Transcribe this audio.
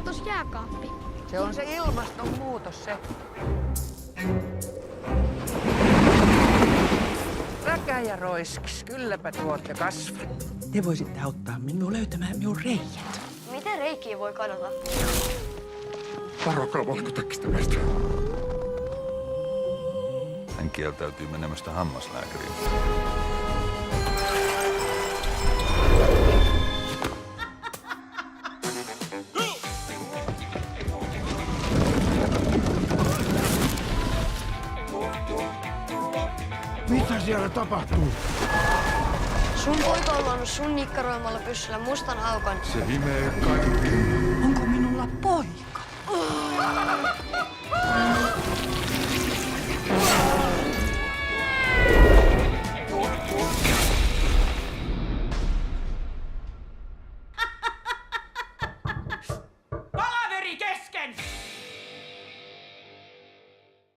katos jääkaappi. Se on se ilmastonmuutos se. Räkä ja roiskis, kylläpä tuotte kasvanut. Te voisitte auttaa minua löytämään minun reijät. Miten reikiä voi kadota? Varokaa valkotakkista meistä. Hän kieltäytyy menemästä hammaslääkäriin. Mitä siellä tapahtuu? Sun poika on luonut sun nikkaroimalla pyssyllä mustan aukon. Se himee kaikki. Onko minulla poika?